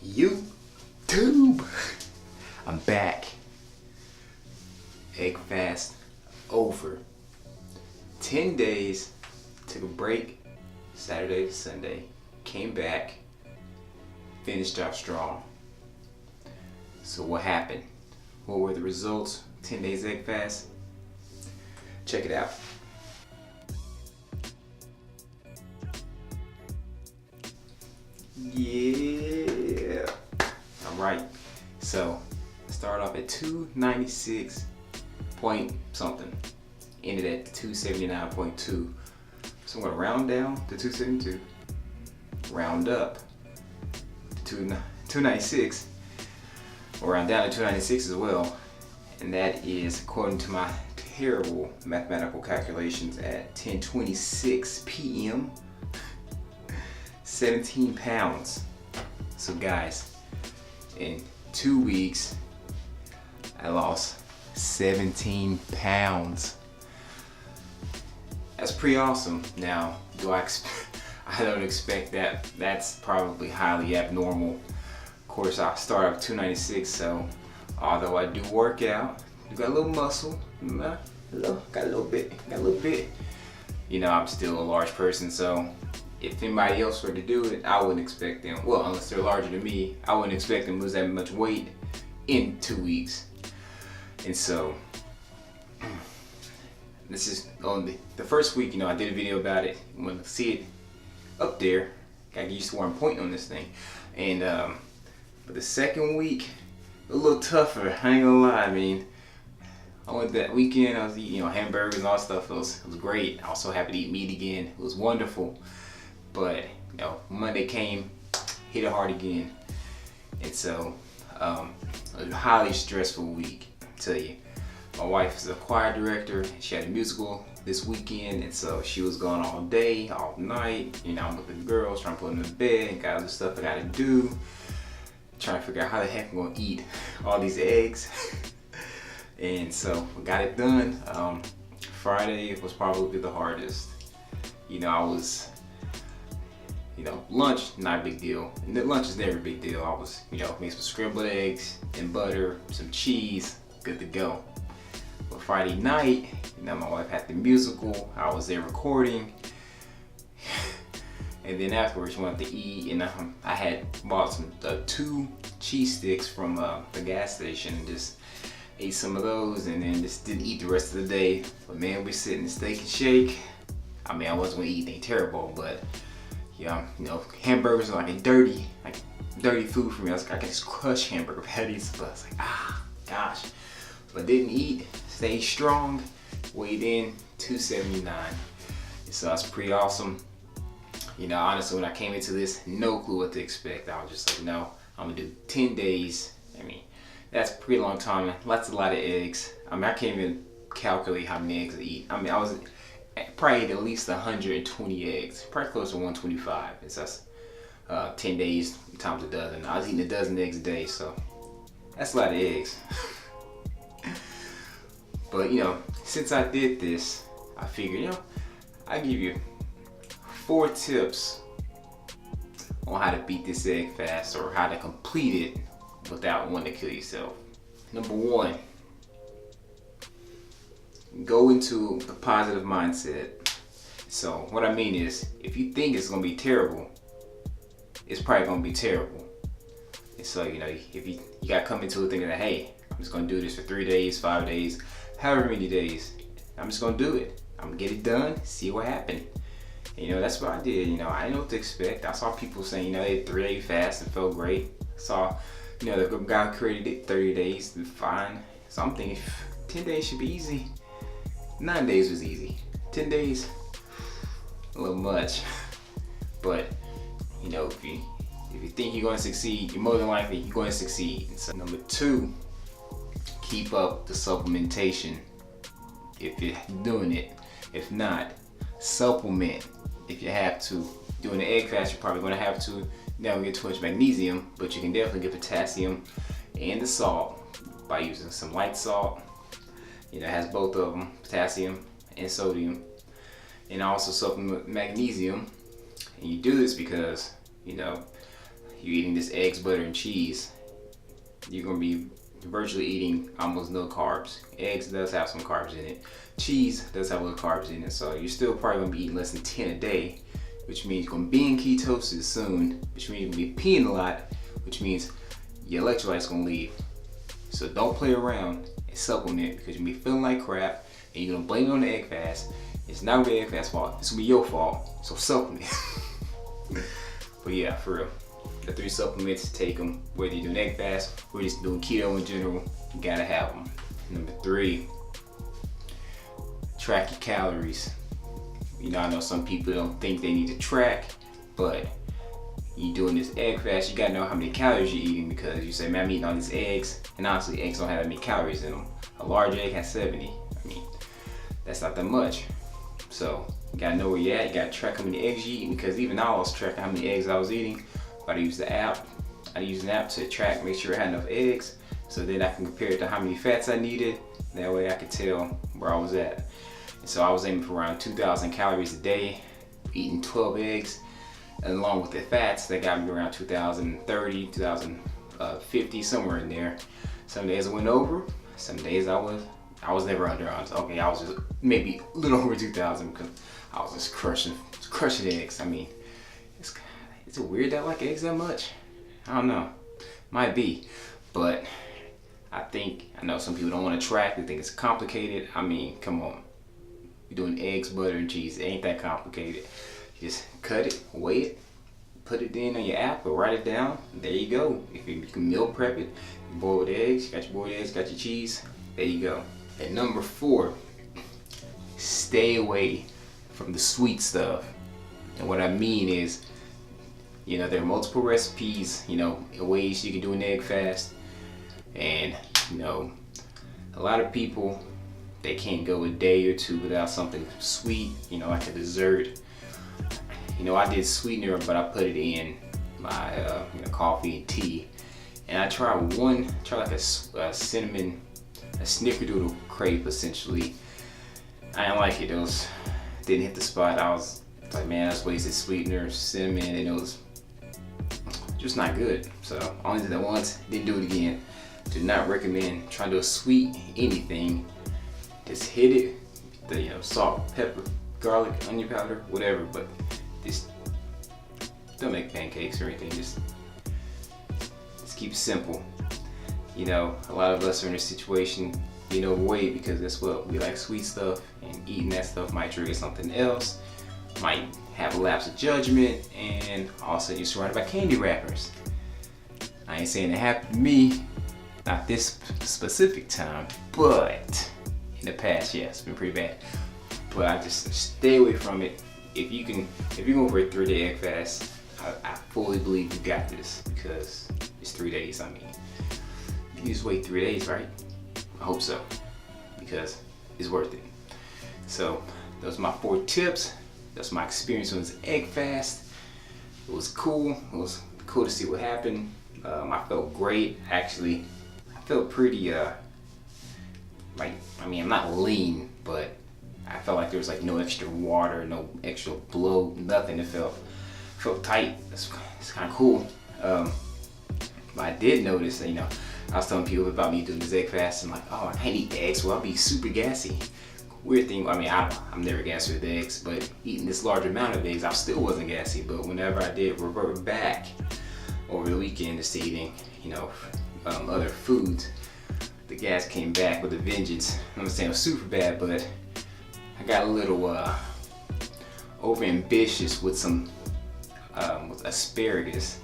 YouTube, I'm back. Egg fast over. 10 days, took a break, Saturday to Sunday, came back, finished off strong. So what happened? What were the results? 10 days egg fast? Check it out. Yeah. Alright. So I started off at 296 point something. Ended at 279.2. So I'm gonna round down to 272. Round up to 296. Or round down to 296 as well. And that is according to my terrible mathematical calculations at 10:26 p.m. 17 pounds. So guys, in 2 weeks, I lost 17 pounds. That's pretty awesome. Now, I don't expect that. That's probably highly abnormal. Of course, I started off 296, so although I do work out, you got a little muscle, got a little bit. You know, I'm still a large person, so if anybody else were to do it, I wouldn't expect them, well, unless they're larger than me, I wouldn't expect them to lose that much weight in 2 weeks. And so, this is on the first week, you know, I did a video about it. You want to see it up there, gotta get used to where I'm pointing on this thing. And, but the second week, a little tougher, I ain't gonna lie. I mean, I went that weekend, I was eating, you know, hamburgers and all that stuff. It was great. I was so happy to eat meat again. It was wonderful. But, you know, Monday came, hit it hard again. And so, a highly stressful week, I tell you. My wife is a choir director. She had a musical this weekend, and so she was gone all day, all night. You know, I'm with the girls, trying to put them to bed, got other stuff I gotta do. Trying to figure out how the heck I'm gonna eat all these eggs. And so, we got it done. Friday was probably the hardest. You know, I was, you know, lunch, not a big deal. And lunch is never a big deal. I was, you know, made some scrambled eggs and butter, some cheese, good to go. But Friday night, you know, my wife had the musical. I was there recording. And then afterwards, she wanted to eat, and I had bought some 2 cheese sticks from the gas station and just ate some of those, and then just didn't eat the rest of the day. But man, we're sitting in Steak and Shake. I mean, I wasn't gonna eat anything terrible, but yeah, you know, hamburgers are like dirty food for me. I can just crush hamburger patties, but I was like, gosh. But didn't eat, stayed strong, weighed in 279. So that's pretty awesome. You know, honestly, when I came into this, no clue what to expect. I was just like, no, I'm gonna do 10 days. I mean, that's a pretty long time. That's a lot of eggs. I mean, I can't even calculate how many eggs I eat. I mean, I was probably at least 120 eggs, probably close to 125. It's just 10 days times a dozen. I was eating a dozen eggs a day, so that's a lot of eggs. But you know, since I did this, I figured, you know, I give you 4 tips on how to beat this egg fast, or how to complete it without wanting to kill yourself. Number 1, go into a positive mindset. So what I mean is, if you think it's gonna be terrible, it's probably gonna be terrible. And so, you know, if you gotta come into it thinking that, hey, I'm just gonna do this for 3 days, 5 days, however many days, I'm just gonna do it. I'm gonna get it done, see what happens. You know, that's what I did. You know, I didn't know what to expect. I saw people saying, you know, they had 3-day fast and felt great. I saw, you know, the guy who created it 30 days, fine. So I'm thinking 10 days should be easy. 9 days was easy. 10 days, a little much. But, you know, if you think you're gonna succeed, you're more than likely you're gonna succeed. And so number 2, keep up the supplementation if you're doing it. If not, supplement if you have to. Doing the egg fast, you're probably going to have to. Now we get too much magnesium, but you can definitely get potassium and the salt by using some light salt. You know, it has both of them, potassium and sodium. And also supplement magnesium. And you do this because, you know, you're eating this eggs, butter, and cheese, you're gonna be virtually eating almost no carbs. Eggs does have some carbs in it. Cheese does have a little carbs in it, so you're still probably gonna be eating less than 10 a day, which means you're gonna be in ketosis soon, which means you're gonna be peeing a lot, which means your electrolytes gonna leave. So don't play around and supplement, because you're gonna be feeling like crap and you're gonna blame it on the egg fast. It's not gonna be egg fast fault, it's gonna be your fault. So supplement. But yeah, for real. The 3 supplements, take them, whether you're doing egg fast or just doing keto in general, you gotta have them. Number 3, track your calories. You know, I know some people don't think they need to track, but you doing this egg fast, you gotta know how many calories you're eating, because you say, man, I'm eating all these eggs, and honestly, eggs don't have that many calories in them. A large egg has 70. I mean, that's not that much. So you gotta know where you're at. You gotta track how many eggs you eat, because even I was tracking how many eggs I was eating. But I use the app. I use an app to track, make sure I had enough eggs, so then I can compare it to how many fats I needed. That way I could tell where I was at. And so I was aiming for around 2,000 calories a day, eating 12 eggs, and along with the fats, that got me around 2,030, 2,050, somewhere in there. Some days I went over. Some days I was never under. Okay, I was just maybe a little over 2,000, because I was just crushing eggs. I mean, is it weird that I like eggs that much? I don't know. Might be. But I know some people don't want to track. They think it's complicated. I mean, come on. You're doing eggs, butter, and cheese. It ain't that complicated. You just cut it, weigh it, put it in on your app, or write it down. There you go. If you can meal prep it, you boiled eggs, you got your boiled eggs, got your cheese. There you go. And number 4, stay away from the sweet stuff. And what I mean is, you know, there are multiple recipes, you know, ways you can do an egg fast. And, you know, a lot of people, they can't go a day or 2 without something sweet, you know, like a dessert. You know, I did sweetener, but I put it in my coffee and tea. And I tried like a cinnamon, a snickerdoodle crepe essentially. I didn't like it. It didn't hit the spot. I was like, man, that's wasted sweetener, cinnamon, and it was just not good. So I only did that once, didn't do it again. Do not recommend trying to do a sweet anything. Just hit it, salt, pepper, garlic, onion powder, whatever, but just don't make pancakes or anything. Just keep it simple. You know, a lot of us are in a situation being overweight because that's what we like, sweet stuff, and eating that stuff might trigger something else, might have a lapse of judgment, and all of a sudden you're surrounded by candy wrappers. I ain't saying it happened to me, not this specific time, but in the past, yeah, it's been pretty bad. But I just stay away from it. If you're going for a 3-day egg fast, I fully believe you got this, because it's 3 days. I mean, you just wait 3 days, right? I hope so, because it's worth it. So those are my 4 tips. That's my experience on this egg fast. It was cool. It was cool to see what happened. I felt great. Actually, I felt pretty I'm not lean, but I felt like there was like no extra water, no extra bloat, nothing. It felt tight. It's kind of cool. But I did notice that, I was telling people about me doing this egg fast, and like, oh, I can't eat eggs, well, I'll be super gassy. Weird thing, I'm never gassy with eggs, but eating this large amount of eggs, I still wasn't gassy. But whenever I did revert back over the weekend to eating, other foods, the gas came back with a vengeance. I'm not saying it was super bad, but I got a little over ambitious with some with asparagus.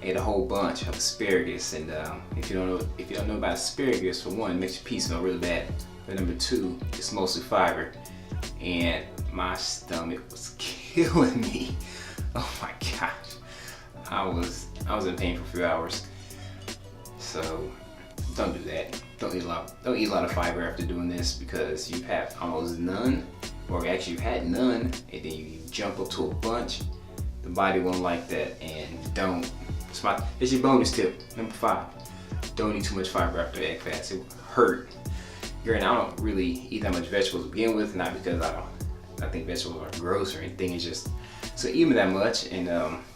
I ate a whole bunch of asparagus, and if you don't know about asparagus, for one, it makes your pee smell really bad. But number 2, it's mostly fiber, and my stomach was killing me. Oh my gosh, I was in pain for a few hours. So don't do that. Don't eat a lot of fiber after doing this, because you have almost none, or actually you've had none, and then you jump up to a bunch. The body won't like that, and it's your bonus tip, number 5. Don't eat too much fiber after egg fast. It will hurt. I don't really eat that much vegetables to begin with, not because I think vegetables are gross or anything. It's just So eating that much, and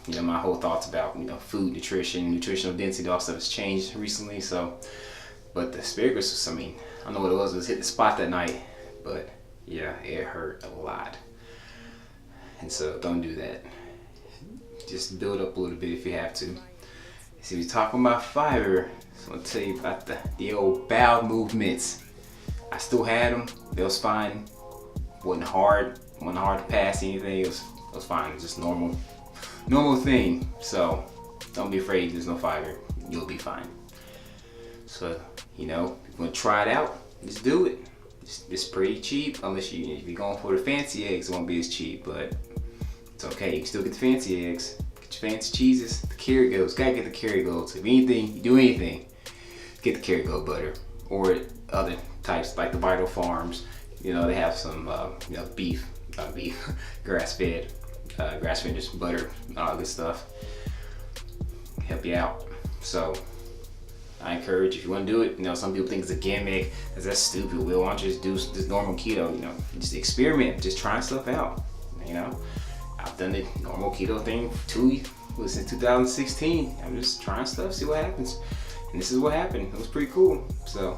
you know, my whole thoughts about, you know, food, nutrition, nutritional density, all stuff has changed recently. So, but the asparagus was, I mean, I don't know what it was hit the spot that night, but yeah, it hurt a lot. And so don't do that. Just build up a little bit if you have to. See, we're talking about fiber. So I'm gonna tell you about the old bowel movements. I still had them. They was fine. Wasn't hard to pass anything. It was fine. It's just normal thing. So don't be afraid. There's no fiber. You'll be fine. So, you know, if you want to try it out, just do it. It's pretty cheap, unless if you're going for the fancy eggs, it won't be as cheap, but it's okay. You can still get the fancy eggs, get your fancy cheeses, the Kerrygoats. Gotta get the Kerrygoats. If anything, you do anything, get the Kerrygoat butter or other types like the Vital Farms. You know, they have some you know, grass-fed just butter, all good stuff. Help you out. So I encourage, if you want to do it, you know, some people think it's a gimmick, that's stupid. Will, why don't you just do this normal keto? You know, just experiment, just trying stuff out. You know, I've done the normal keto thing since 2016. I'm just trying stuff, see what happens. And this is what happened. It was pretty cool. So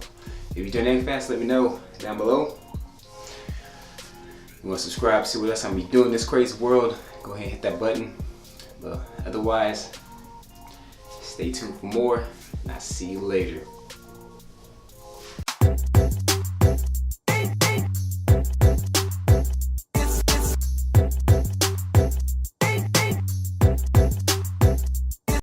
if you're doing that fast, let me know down below. You want to subscribe, see what else I'm gonna be doing in this crazy world, go ahead and hit that button. But otherwise, stay tuned for more, and I'll see you later.